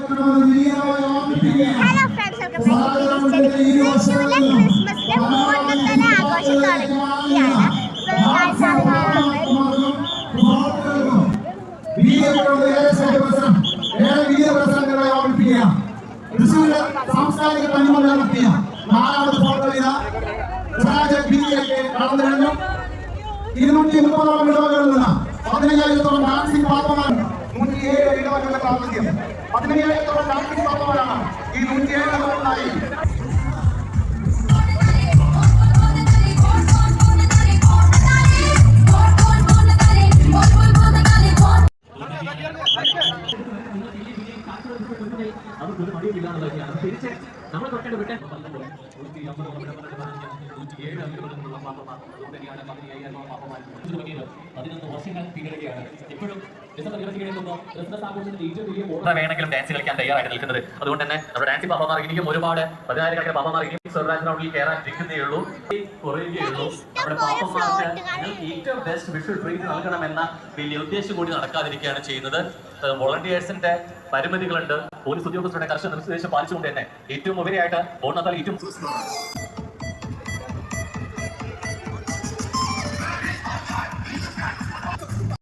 Friends, തൃശ്ശൂരിലെ ക്രിസ്മസിന്റെ 3 ആഘോഷം തുടങ്ങിയാണ്. തൃശ്ശൂരിലെ സാംസ്കാരിക തനിമ നടത്തിയ 4ാമത് ഫോട്ടോയില കടന്നു കഴിഞ്ഞു. 230ഓളം ഇടവകളിൽ നിന്ന് 15,000-ഓളം ഡാൻസിംഗ് പാപ്പമാർ, 107 ഇടവകളുടെ പ്രാതിനിധ്യം, 15,000-ഓളം ഡാൻസിംഗ് പാപ്പമാരാണ് ഈ 107 ഇടവകളിലായി. അവർക്കൊരു മടിയുമില്ലാന്നുള്ളതാണ് തിരിച്ച് നമ്മൾ തൊട്ടേണ്ട വിട്ടെ വേണമെങ്കിലും ഡാൻസ് കളിക്കാൻ തയ്യാറായിട്ട് നിൽക്കുന്നത്. അതുകൊണ്ട് തന്നെ നമ്മുടെ ഡാൻസിംഗ് പാപ്പമാർ ഇനിയും ഒരുപാട് 10,000-കണക്കിന് പാപ്പമാർ ഇനിയും സർവ്വരാജ് റൗണ്ടിൽ കയറാനിരിക്കുന്നേ ഉള്ളൂ, കുറയുകയുള്ളൂ. നമ്മുടെ പാപ്പമാർക്ക് നിങ്ങൾക്ക് ഏറ്റവും ബെസ്റ്റ് വിഷ്വൽ ട്രീറ്റ് നൽകണമെന്ന വലിയ ഉദ്ദേശം കൂടി നടക്കാതിരിക്കുകയാണ് ചെയ്യുന്നത്. വോളണ്ടിയേഴ്സിന്റെ പരിമിതികളുണ്ട്. പോലീസ് ഉദ്യോഗസ്ഥരുടെ കർശന നിർദ്ദേശം പാലിച്ചുകൊണ്ട് തന്നെ ഏറ്റവും ഉപരിയായിട്ട് ഓണത്താൽ ഏറ്റവും